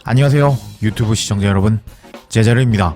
안녕하세요 유튜브 시청자 여러분, 제자르입니다.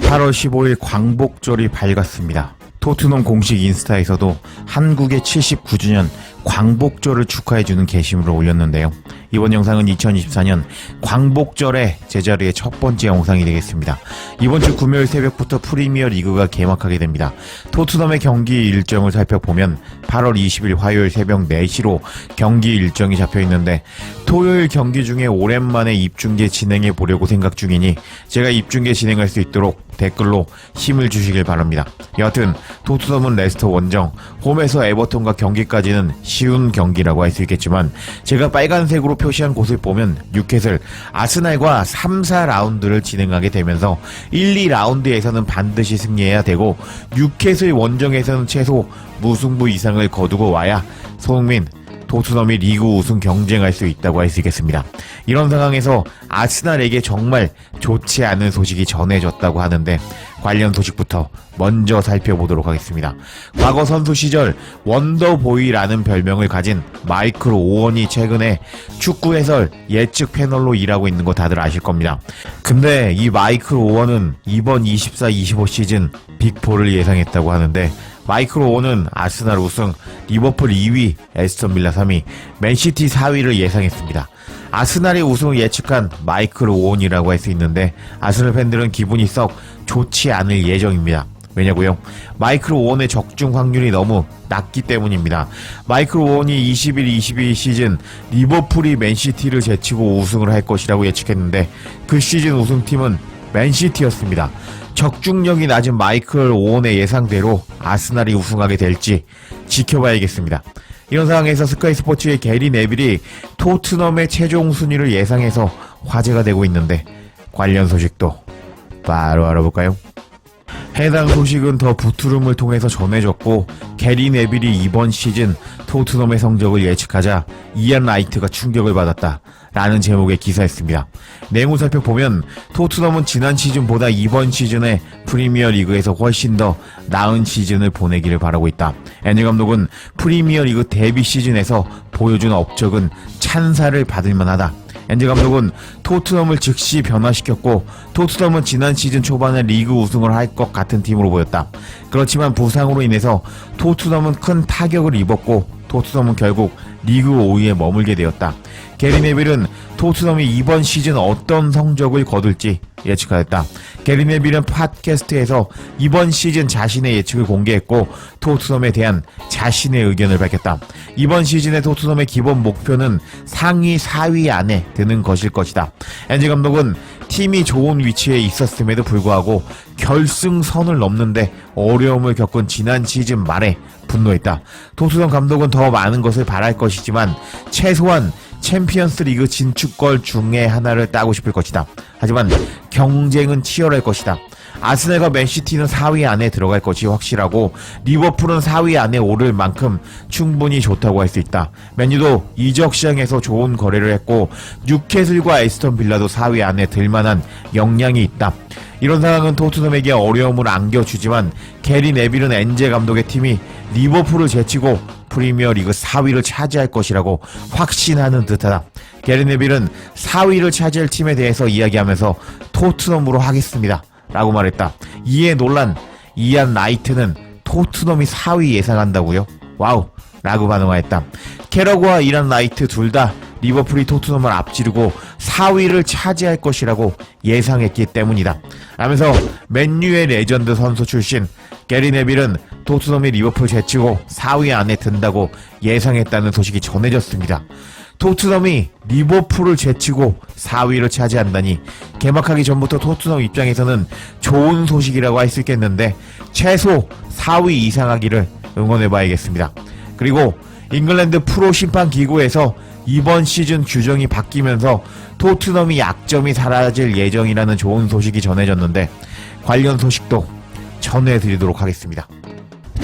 8월 15일 광복절이 밝았습니다. 토트넘 공식 인스타에서도 한국의 79주년 광복절을 축하해주는 게시물을 올렸는데요. 이번 영상은 2024년 광복절의 제자리의 첫 번째 영상이 되겠습니다. 이번 주 금요일 새벽부터 프리미어 리그가 개막하게 됩니다. 토트넘의 경기 일정을 살펴보면 8월 20일 화요일 새벽 4시로 경기 일정이 잡혀있는데, 토요일 경기 중에 오랜만에 입중계 진행해 보려고 생각 중이니 제가 입중계 진행할 수 있도록 댓글로 힘을 주시길 바랍니다. 여하튼 토트넘은 레스터 원정, 홈에서 에버턴과 경기까지는 쉬운 경기라고 할 수 있겠지만, 제가 빨간색으로 표시한 곳을 보면 뉴캐슬, 아스날과 3, 4라운드를 진행하게 되면서 1, 2라운드에서는 반드시 승리해야 되고, 뉴캐슬 원정에서는 최소 무승부 이상을 거두고 와야 손흥민, 토트넘이 리그 우승 경쟁할 수 있다고 할 수 있겠습니다. 이런 상황에서 아스날에게 정말 좋지 않은 소식이 전해졌다고 하는데, 관련 소식부터 먼저 살펴보도록 하겠습니다. 과거 선수 시절 원더보이라는 별명을 가진 마이클 오원이 최근에 축구 해설 예측 패널로 일하고 있는 거 다들 아실 겁니다. 근데 이 마이클 오원은 이번 24-25 시즌 빅4를 예상했다고 하는데, 마이클 오원은 아스날 우승, 리버풀 2위, 에스턴 빌라 3위, 맨시티 4위를 예상했습니다. 아스날의 우승을 예측한 마이클 오원이라고 할 수 있는데, 아스날 팬들은 기분이 썩 좋지 않을 예정입니다. 왜냐고요? 마이클 오원의 적중 확률이 너무 낮기 때문입니다. 마이클 오원이 21-22 시즌 리버풀이 맨시티를 제치고 우승을 할 것이라고 예측했는데, 그 시즌 우승팀은 맨시티였습니다. 적중력이 낮은 마이클 오원의 예상대로 아스날이 우승하게 될지 지켜봐야겠습니다. 이런 상황에서 스카이 스포츠의 게리 네빌이 토트넘의 최종 순위를 예상해서 화제가 되고 있는데, 관련 소식도 바로 알아볼까요? 해당 소식은 더 부트룸을 통해서 전해졌고, 게리 네빌이 이번 시즌 토트넘의 성적을 예측하자 이안 라이트가 충격을 받았다 라는 제목의 기사였습니다. 내용을 살펴보면 토트넘은 지난 시즌보다 이번 시즌에 프리미어 리그에서 훨씬 더 나은 시즌을 보내기를 바라고 있다. 엔젤 감독은 프리미어 리그 데뷔 시즌에서 보여준 업적은 찬사를 받을 만하다. 엔젤 감독은 토트넘을 즉시 변화시켰고, 토트넘은 지난 시즌 초반에 리그 우승을 할 것 같은 팀으로 보였다. 그렇지만 부상으로 인해서 토트넘은 큰 타격을 입었고, 토트넘은 결국 리그 5위에 머물게 되었다. 게리 네빌은 토트넘이 이번 시즌 어떤 성적을 거둘지 예측하였다. 게리 네빌은 팟캐스트에서 이번 시즌 자신의 예측을 공개했고, 토트넘에 대한 자신의 의견을 밝혔다. 이번 시즌의 토트넘의 기본 목표는 상위 4위 안에 드는 것일 것이다. 엔젤 감독은 팀이 좋은 위치에 있었음에도 불구하고 결승선을 넘는데 어려움을 겪은 지난 시즌 말에 분노했다. 토트넘 감독은 더 많은 것을 바랄 것이지만 최소한 챔피언스 리그 진출권 중에 하나를 따고 싶을 것이다. 하지만 경쟁은 치열할 것이다. 아스날과 맨시티는 4위 안에 들어갈 것이 확실하고, 리버풀은 4위 안에 오를 만큼 충분히 좋다고 할 수 있다. 맨유도 이적 시장에서 좋은 거래를 했고, 뉴캐슬과 에스턴 빌라도 4위 안에 들만한 역량이 있다. 이런 상황은 토트넘에게 어려움을 안겨주지만, 게리 네빌은 엔젤 감독의 팀이 리버풀을 제치고 프리미어 리그 4위를 차지할 것이라고 확신하는 듯하다. 게리 네빌은 4위를 차지할 팀에 대해서 이야기하면서 토트넘으로 하겠습니다 라고 말했다. 이에 놀란 이안 라이트는 토트넘이 4위 예상한다고요? 와우! 라고 반응하였다. 캐러그와 이안 라이트 둘 다 리버풀이 토트넘을 앞지르고 4위를 차지할 것이라고 예상했기 때문이다. 라면서 맨유의 레전드 선수 출신 게리 네빌은 토트넘이 리버풀 제치고 4위 안에 든다고 예상했다는 소식이 전해졌습니다. 토트넘이 리버풀을 제치고 4위를 차지한다니, 개막하기 전부터 토트넘 입장에서는 좋은 소식이라고 할 수 있겠는데, 최소 4위 이상하기를 응원해봐야겠습니다. 그리고 잉글랜드 프로 심판 기구에서 이번 시즌 규정이 바뀌면서 토트넘이 약점이 사라질 예정이라는 좋은 소식이 전해졌는데, 관련 소식도 전해드리도록 하겠습니다.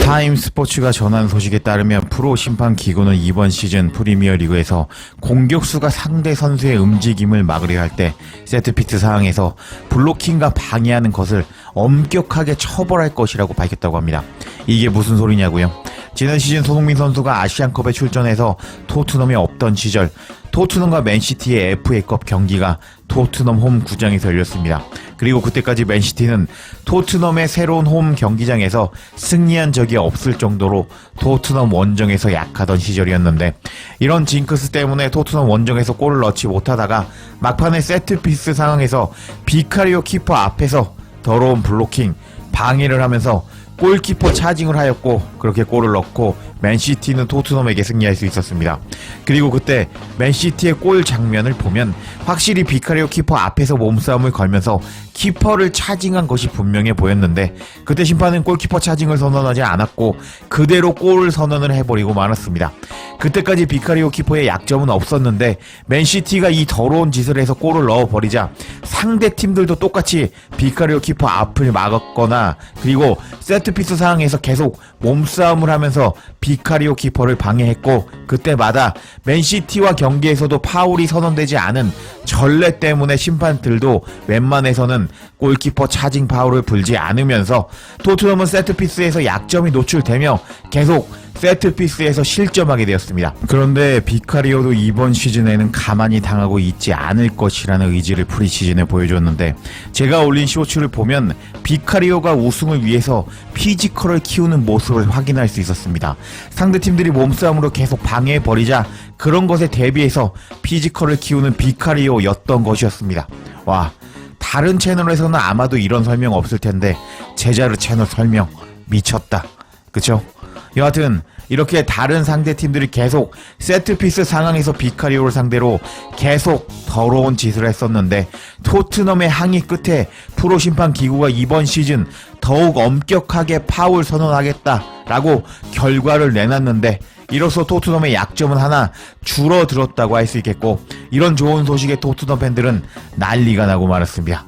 타임 스포츠가 전한 소식에 따르면 프로 심판 기구는 이번 시즌 프리미어 리그에서 공격수가 상대 선수의 움직임을 막으려 할 때 세트피트 상황에서 블로킹과 방해하는 것을 엄격하게 처벌할 것이라고 밝혔다고 합니다. 이게 무슨 소리냐고요? 지난 시즌 손흥민 선수가 아시안컵에 출전해서 토트넘에 없던 시절 토트넘과 맨시티의 FA컵 경기가 토트넘 홈 구장에서 열렸습니다. 그리고 그때까지 맨시티는 토트넘의 새로운 홈 경기장에서 승리한 적이 없을 정도로 토트넘 원정에서 약하던 시절이었는데, 이런 징크스 때문에 토트넘 원정에서 골을 넣지 못하다가 막판에 세트피스 상황에서 비카리오 키퍼 앞에서 더러운 블로킹, 방해를 하면서 골키퍼 차징을 하였고, 그렇게 골을 넣고 맨시티는 토트넘에게 승리할 수 있었습니다. 그리고 그때 맨시티의 골 장면을 보면 확실히 비카리오 키퍼 앞에서 몸싸움을 걸면서 키퍼를 차징한 것이 분명해 보였는데, 그때 심판은 골키퍼 차징을 선언하지 않았고 그대로 골을 선언을 해버리고 말았습니다. 그때까지 비카리오 키퍼의 약점은 없었는데 맨시티가 이 더러운 짓을 해서 골을 넣어버리자 상대 팀들도 똑같이 비카리오 키퍼 앞을 막았거나, 그리고 세트피스 상황에서 계속 몸싸움을 하면서 비카리오 키퍼를 방해했고, 그때마다 맨시티와 경기에서도 파울이 선언되지 않은 전례 때문에 심판들도 웬만해서는 골키퍼 차징 파울을 불지 않으면서 토트넘은 세트피스에서 약점이 노출되며 계속 세트피스에서 실점하게 되었습니다. 그런데 비카리오도 이번 시즌에는 가만히 당하고 있지 않을 것이라는 의지를 프리시즌에 보여줬는데, 제가 올린 쇼츠를 보면 비카리오가 우승을 위해서 피지컬을 키우는 모습을 확인할 수 있었습니다. 상대팀들이 몸싸움으로 계속 방해해버리자 그런 것에 대비해서 피지컬을 키우는 비카리오였던 것이었습니다. 와, 다른 채널에서는 아마도 이런 설명 없을 텐데 제자르 채널 설명 미쳤다. 그쵸? 여하튼 이렇게 다른 상대팀들이 계속 세트피스 상황에서 비카리오를 상대로 계속 더러운 짓을 했었는데, 토트넘의 항의 끝에 프로심판 기구가 이번 시즌 더욱 엄격하게 파울 선언하겠다라고 결과를 내놨는데, 이로써 토트넘의 약점은 하나 줄어들었다고 할 수 있겠고, 이런 좋은 소식에 토트넘 팬들은 난리가 나고 말았습니다.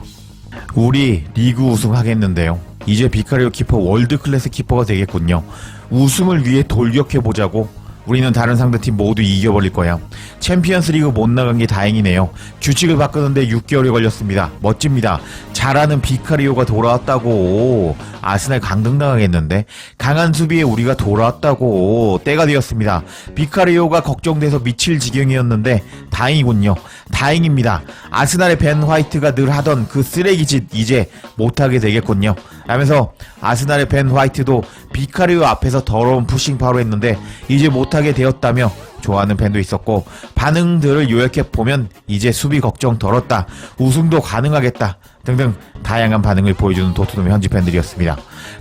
우리 리그 우승하겠는데요. 이제 비카리오 키퍼 월드클래스 키퍼가 되겠군요. 우승을 위해 돌격해보자고. 우리는 다른 상대팀 모두 이겨버릴 거야. 챔피언스 리그 못 나간 게 다행이네요. 규칙을 바꾸는데 6개월이 걸렸습니다. 멋집니다. 잘하는 비카리오가 돌아왔다고. 아스날 강등당하겠는데. 강한 수비에 우리가 돌아왔다고. 때가 되었습니다. 비카리오가 걱정돼서 미칠 지경이었는데 다행이군요. 다행입니다. 아스날의 벤 화이트가 늘 하던 그 쓰레기짓 이제 못하게 되겠군요. 라면서 아스날의 벤 화이트도 비카리오 앞에서 더러운 푸싱 파로 했는데 이제 못하게 되었다며 좋아하는 팬도 있었고, 반응들을 요약해보면 이제 수비 걱정 덜었다, 우승도 가능하겠다 등등 다양한 반응을 보여주는 토트넘 현지 팬들이었습니다.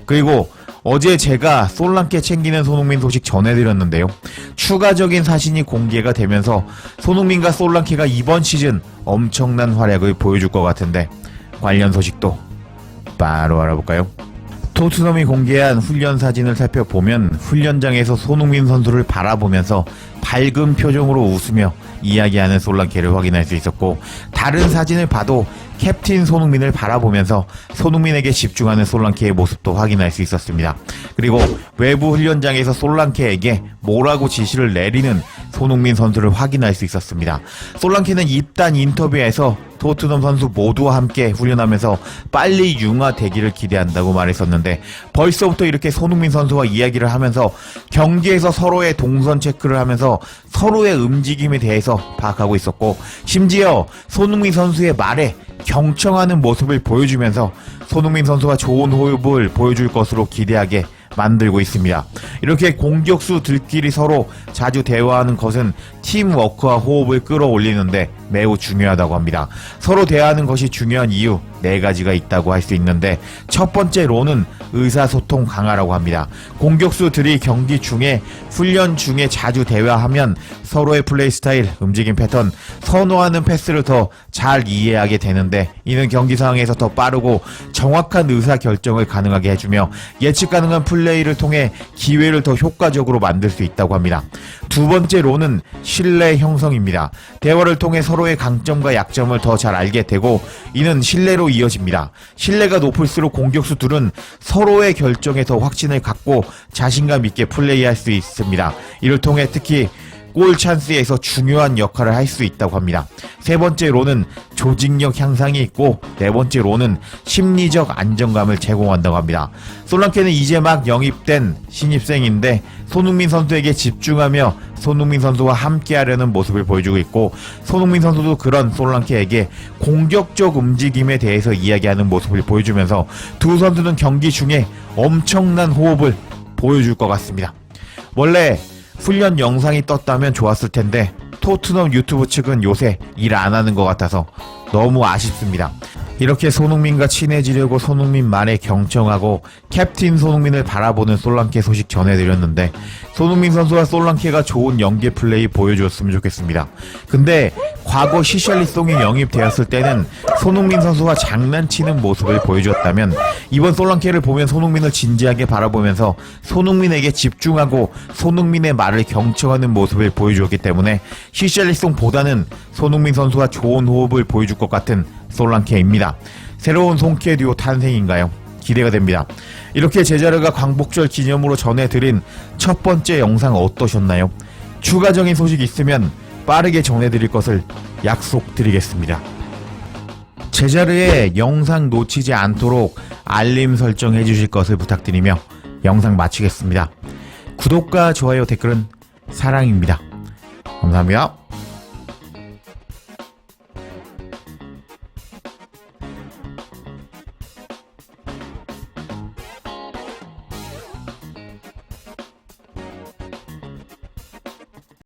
그리고 어제 제가 솔랑케 챙기는 손흥민 소식 전해드렸는데요. 추가적인 사진이 공개가 되면서 손흥민과 솔랑케가 이번 시즌 엄청난 활약을 보여줄 것 같은데, 관련 소식도 바로 알아볼까요? 토트넘이 공개한 훈련 사진을 살펴보면 훈련장에서 손흥민 선수를 바라보면서 밝은 표정으로 웃으며 이야기하는 솔랑케를 확인할 수 있었고, 다른 사진을 봐도 캡틴 손흥민을 바라보면서 손흥민에게 집중하는 솔랑케의 모습도 확인할 수 있었습니다. 그리고 외부 훈련장에서 솔랑케에게 뭐라고 지시를 내리는 손흥민 선수를 확인할 수 있었습니다. 솔랑케는 입단 인터뷰에서 토트넘 선수 모두와 함께 훈련하면서 빨리 융화되기를 기대한다고 말했었는데, 벌써부터 이렇게 손흥민 선수와 이야기를 하면서 경기에서 서로의 동선 체크를 하면서 서로의 움직임에 대해서 파악하고 있었고, 심지어 손흥민 선수의 말에 경청하는 모습을 보여주면서 손흥민 선수가 좋은 호흡을 보여줄 것으로 기대하게 만들고 있습니다. 이렇게 공격수들끼리 서로 자주 대화하는 것은 팀워크와 호흡을 끌어올리는데 매우 중요하다고 합니다. 서로 대화하는 것이 중요한 이유 4가지가 있다고 할 수 있는데, 첫 번째로는 의사소통 강화라고 합니다. 공격수들이 경기 중에 훈련 중에 자주 대화하면 서로의 플레이 스타일, 움직임 패턴, 선호하는 패스를 더 잘 이해하게 되는데, 이는 경기 상황에서 더 빠르고 정확한 의사결정을 가능하게 해주며 예측 가능한 플레이를 통해 기회를 더 효과적으로 만들 수 있다고 합니다. 두 번째로는 신뢰 형성입니다. 대화를 통해 서로의 강점과 약점을 더 잘 알게 되고, 이는 신뢰로 이어집니다. 신뢰가 높을수록 공격수들은 서로의 결정에 더 확신을 갖고 자신감 있게 플레이할 수 있습니다. 이를 통해 특히 골 찬스에서 중요한 역할을 할 수 있다고 합니다. 세 번째로는 조직력 향상이 있고 네 번째로는 심리적 안정감을 제공한다고 합니다. 솔랑케는 이제 막 영입된 신입생인데 손흥민 선수에게 집중하며 손흥민 선수와 함께하려는 모습을 보여주고 있고 손흥민 선수도 그런 솔랑케에게 공격적 움직임에 대해서 이야기하는 모습을 보여주면서 두 선수는 경기 중에 엄청난 호흡을 보여줄 것 같습니다. 원래 훈련 영상이 떴다면 좋았을 텐데 토트넘 유튜브 측은 요새 일 안 하는 것 같아서 너무 아쉽습니다. 이렇게 손흥민과 친해지려고 손흥민만에 경청하고 캡틴 손흥민을 바라보는 솔랑케 소식 전해드렸는데 손흥민 선수와 솔랑케가 좋은 연계 플레이 보여주었으면 좋겠습니다. 근데 과거 시샬리송이 영입되었을 때는 손흥민 선수와 장난치는 모습을 보여주었다면 이번 솔랑케를 보면 손흥민을 진지하게 바라보면서 손흥민에게 집중하고 손흥민의 말을 경청하는 모습을 보여주었기 때문에 시샬리송보다는 손흥민 선수와 좋은 호흡을 보여줄 것 같은 솔랑케입니다. 새로운 송케 듀오 탄생인가요? 기대가 됩니다. 이렇게 제자르가 광복절 기념으로 전해드린 첫 번째 영상 어떠셨나요? 추가적인 소식 있으면 빠르게 전해드릴 것을 약속드리겠습니다. 제자르의 영상 놓치지 않도록 알림 설정 해주실 것을 부탁드리며 영상 마치겠습니다. 구독과 좋아요 댓글은 사랑입니다. 감사합니다.